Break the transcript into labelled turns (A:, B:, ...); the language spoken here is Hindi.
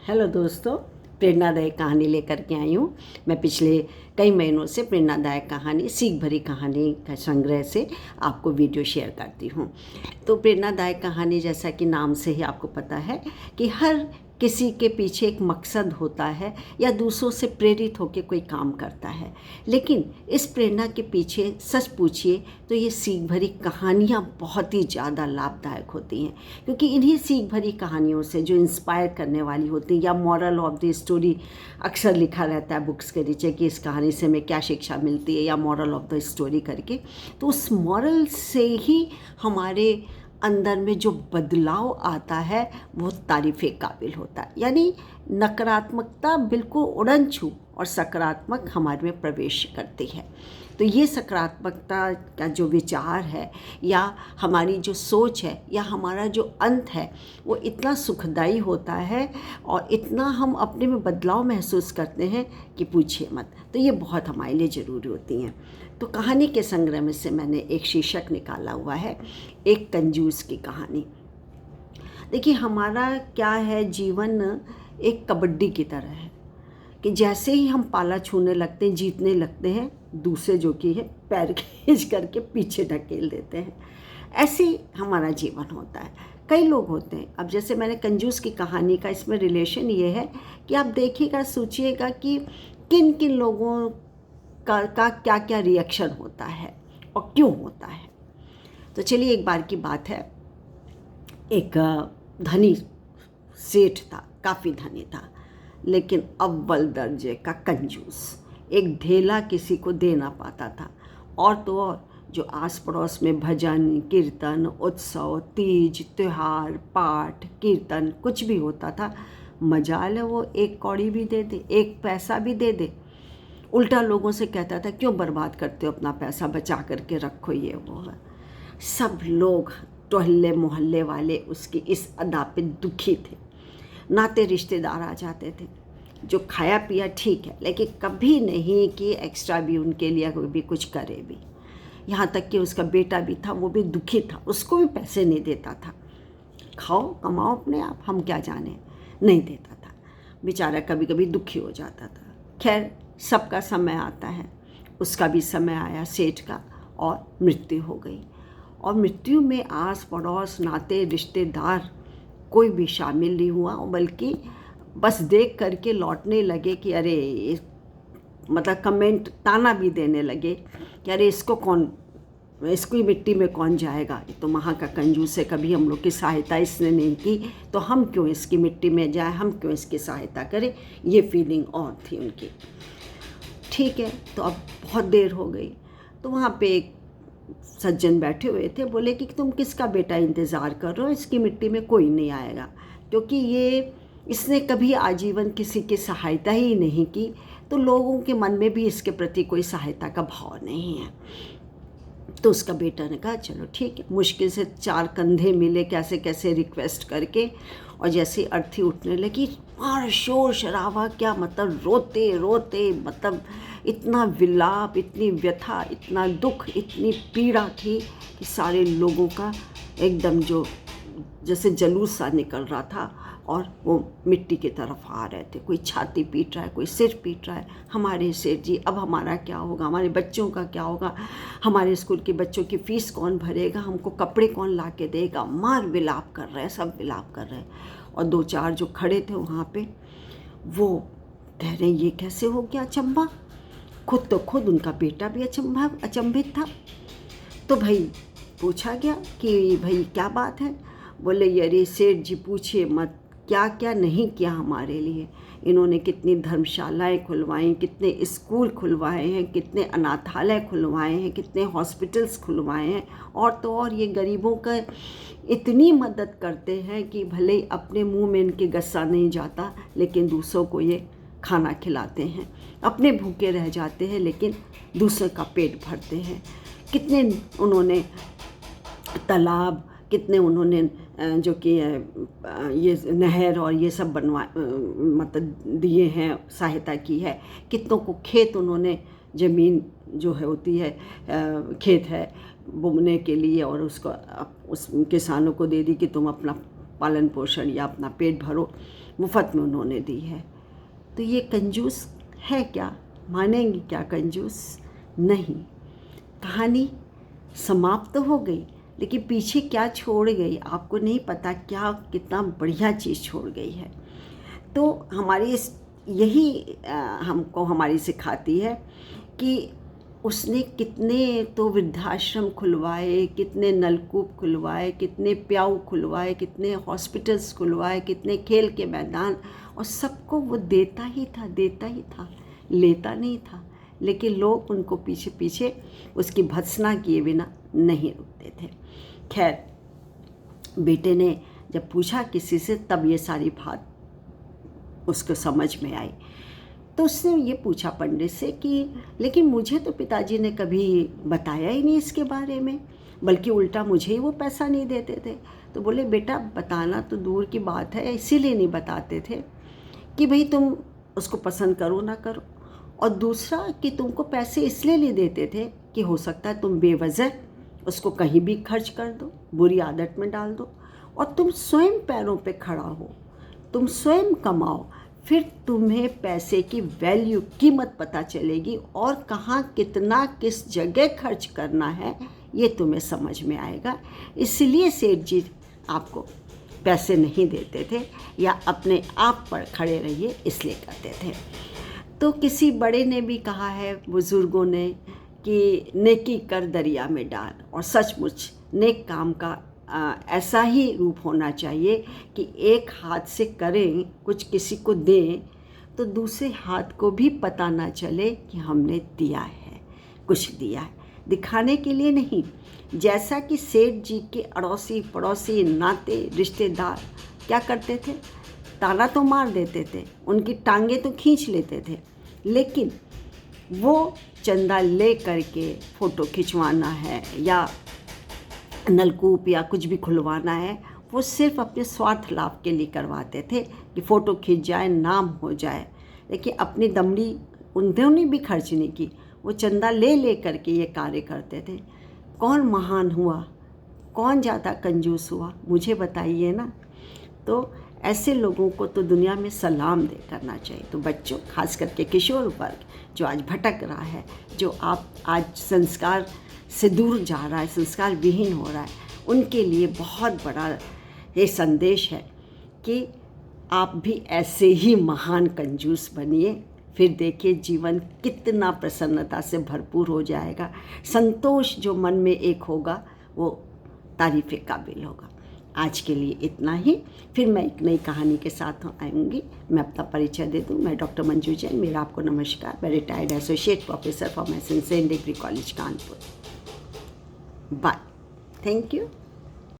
A: हेलो दोस्तों, प्रेरणादायक कहानी लेकर के आई हूँ। मैं पिछले कई महीनों से प्रेरणादायक कहानी, सीख भरी कहानी का संग्रह से आपको वीडियो शेयर करती हूँ। तो प्रेरणादायक कहानी, जैसा कि नाम से ही आपको पता है कि हर किसी के पीछे एक मकसद होता है या दूसरों से प्रेरित होकर कोई काम करता है। लेकिन इस प्रेरणा के पीछे सच पूछिए तो ये सीख भरी कहानियाँ बहुत ही ज़्यादा लाभदायक होती हैं, क्योंकि इन्हीं सीख भरी कहानियों से जो इंस्पायर करने वाली होती हैं, या मॉरल ऑफ द स्टोरी अक्सर लिखा रहता है बुक्स के नीचे कि इस कहानी से हमें क्या शिक्षा मिलती है, या मॉरल ऑफ द स्टोरी करके, तो उस मॉरल से ही हमारे अंदर में जो बदलाव आता है वो तारीफ़े काबिल होता है। यानी नकारात्मकता बिल्कुल उड़न छू और सकारात्मक हमारे में प्रवेश करती है। तो ये सकारात्मकता का जो विचार है, या हमारी जो सोच है, या हमारा जो अंत है, वो इतना सुखदायी होता है और इतना हम अपने में बदलाव महसूस करते हैं कि पूछिए मत। तो ये बहुत हमारे लिए ज़रूरी होती हैं। तो कहानी के संग्रह में से मैंने एक शीर्षक निकाला हुआ है, एक कंजूस की कहानी। देखिए, हमारा क्या है, जीवन एक कबड्डी की तरह है कि जैसे ही हम पाला छूने लगते हैं, जीतने लगते हैं, दूसरे जो कि है पैर खींच करके पीछे ढकेल देते हैं। ऐसे ही हमारा जीवन होता है। कई लोग होते हैं। अब जैसे मैंने कंजूस की कहानी का इसमें रिलेशन ये है कि आप देखिएगा, सोचिएगा कि किन किन लोगों का क्या क्या रिएक्शन होता है और क्यों होता है। तो चलिए, एक बार की बात है, एक धनी सेठ था, काफ़ी धनी था, लेकिन अव्वल दर्जे का कंजूस। एक ढेला किसी को दे ना पाता था। और तो और जो आस पड़ोस में भजन कीर्तन, उत्सव, तीज त्योहार, पाठ कीर्तन कुछ भी होता था, मजाल है वो एक कौड़ी भी दे दे, एक पैसा भी दे दे। उल्टा लोगों से कहता था, क्यों बर्बाद करते हो अपना पैसा, बचा करके रखो, ये वो है। सब लोग टोहल्ले मोहल्ले वाले उसकी इस अदा पे दुखी थे। नाते रिश्तेदार आ जाते थे, जो खाया पिया ठीक है, लेकिन कभी नहीं कि एक्स्ट्रा भी उनके लिए कोई भी कुछ करे भी। यहाँ तक कि उसका बेटा भी था, वो भी दुखी था, उसको भी पैसे नहीं देता था। खाओ कमाओ अपने आप, हम क्या जाने, नहीं देता था। बेचारा कभी कभी दुखी हो जाता था। खैर, सबका समय आता है, उसका भी समय आया सेठ का, और मृत्यु हो गई। और मृत्यु में आस पड़ोस, नाते रिश्तेदार कोई भी शामिल नहीं हुआ, बल्कि बस देख करके लौटने लगे कि अरे, मतलब कमेंट, ताना भी देने लगे कि अरे इसको मिट्टी में कौन जाएगा, ये तो वहाँ का कंजूस है, कभी हम लोग की सहायता इसने नहीं की, तो हम क्यों इसकी मिट्टी में जाए, हम क्यों इसकी सहायता करें। ये फीलिंग और थी उनकी। ठीक है, तो अब बहुत देर हो गई, तो वहाँ पे एक सज्जन बैठे हुए थे। बोले कि तुम किसका बेटा इंतज़ार कर रहे हो, इसकी मिट्टी में कोई नहीं आएगा, क्योंकि इसने कभी आजीवन किसी की सहायता ही नहीं की, तो लोगों के मन में भी इसके प्रति कोई सहायता का भाव नहीं है। तो उसका बेटा ने कहा, चलो ठीक है। मुश्किल से 4 कंधे मिले, कैसे कैसे रिक्वेस्ट करके, और जैसे अर्थी उठने लगी, और शोर शराबा, क्या मतलब, रोते रोते, मतलब इतना विलाप, इतनी व्यथा, इतना दुख, इतनी पीड़ा थी कि सारे लोगों का एकदम जो जैसे जलूस सा निकल रहा था, और वो मिट्टी की तरफ आ रहे थे। कोई छाती पीट रहा है, कोई सिर पीट रहा है, हमारे सेठ जी, अब हमारा क्या होगा, हमारे बच्चों का क्या होगा, हमारे स्कूल के बच्चों की फ़ीस कौन भरेगा, हमको कपड़े कौन ला के देगा। मार विलाप कर रहे हैं, सब विलाप कर रहे हैं। और 2-4 जो खड़े थे वहाँ पे, वो कह रहे हैं, ये कैसे हो गया अचंभा। खुद उनका बेटा भी अचंभित था। तो भाई पूछा गया कि भाई क्या बात है। बोले, अरे सेठ जी पूछिए मत, क्या क्या नहीं किया हमारे लिए। इन्होंने कितनी धर्मशालाएं खुलवाई, कितने स्कूल खुलवाए हैं, कितने अनाथालय खुलवाए हैं, कितने हॉस्पिटल्स खुलवाए हैं। और तो और ये गरीबों का इतनी मदद करते हैं कि भले अपने मुंह में इनके गस्सा नहीं जाता, लेकिन दूसरों को ये खाना खिलाते हैं। अपने भूखे रह जाते हैं, लेकिन दूसरों का पेट भरते हैं। कितने उन्होंने तालाब, कितने उन्होंने जो कि ये नहर और ये सब मतलब दिए हैं, सहायता की है। कितनों को खेत उन्होंने, ज़मीन जो है होती है, खेत है बोने के लिए, और उसको उस किसानों को दे दी कि तुम अपना पालन पोषण या अपना पेट भरो। मुफ्त में उन्होंने दी है। तो ये कंजूस है क्या? मानेंगी क्या कंजूस? नहीं। कहानी समाप्त तो हो गई, लेकिन पीछे क्या छोड़ गई आपको नहीं पता, क्या कितना बढ़िया चीज़ छोड़ गई है। तो हमारी यही हमको हमारी सिखाती है कि उसने कितने तो वृद्धाश्रम खुलवाए, कितने नलकूप खुलवाए, कितने प्याऊ खुलवाए, कितने हॉस्पिटल्स खुलवाए, कितने खेल के मैदान, और सबको वो देता ही था, लेता नहीं था। लेकिन लोग उनको पीछे पीछे उसकी भत्सना किए बिना नहीं रुकते थे। खैर, बेटे ने जब पूछा किसी से, तब ये सारी बात उसको समझ में आई। तो उसने ये पूछा पंडित से कि लेकिन मुझे तो पिताजी ने कभी बताया ही नहीं इसके बारे में, बल्कि उल्टा मुझे ही वो पैसा नहीं देते थे। तो बोले बेटा, बताना तो दूर की बात है, इसीलिए नहीं बताते थे कि भाई तुम उसको पसंद करो ना करो, और दूसरा कि तुमको पैसे इसलिए नहीं देते थे कि हो सकता है तुम बेवजह उसको कहीं भी खर्च कर दो, बुरी आदत में डाल दो, और तुम स्वयं पैरों पे खड़ा हो, तुम स्वयं कमाओ, फिर तुम्हें पैसे की वैल्यू, कीमत पता चलेगी, और कहाँ कितना किस जगह खर्च करना है ये तुम्हें समझ में आएगा। इसलिए सेठ जी आपको पैसे नहीं देते थे, या अपने आप पर खड़े रहिए इसलिए कहते थे। तो किसी बड़े ने भी कहा है, बुज़ुर्गों ने, कि नेकी कर दरिया में डाल, और सचमुच नेक काम का ऐसा ही रूप होना चाहिए कि एक हाथ से करें, कुछ किसी को दें, तो दूसरे हाथ को भी पता ना चले कि हमने दिया है, कुछ दिया है, दिखाने के लिए नहीं। जैसा कि सेठ जी के अड़ोसी पड़ोसी नाते रिश्तेदार क्या करते थे, ताना तो मार देते थे, उनकी टांगें तो खींच लेते थे, लेकिन वो चंदा ले करके फ़ोटो खिंचवाना है या नलकूप या कुछ भी खुलवाना है, वो सिर्फ अपने स्वार्थ लाभ के लिए करवाते थे कि फ़ोटो खींच जाए, नाम हो जाए। लेकिन अपनी दमड़ी उन्होंने भी खर्च नहीं की, वो चंदा ले करके ये कार्य करते थे। कौन महान हुआ, कौन ज़्यादा कंजूस हुआ, मुझे बताइए ना। तो ऐसे लोगों को तो दुनिया में सलाम दे करना चाहिए। तो बच्चों, खास करके किशोर वर्ग जो आज भटक रहा है, जो आप आज संस्कार से दूर जा रहा है, संस्कार विहीन हो रहा है, उनके लिए बहुत बड़ा ये संदेश है कि आप भी ऐसे ही महान कंजूस बनिए, फिर देखिए जीवन कितना प्रसन्नता से भरपूर हो जाएगा। संतोष जो मन में एक होगा वो तारीफ़ के काबिल होगा। आज के लिए इतना ही, फिर मैं एक नई कहानी के साथ आऊँगी। मैं अपना परिचय दे दूँ, मैं डॉक्टर मंजू जैन, मेरा आपको नमस्कार। मैं retired associate professor pharmacy saint degree college Kanpur. Bye, thank you.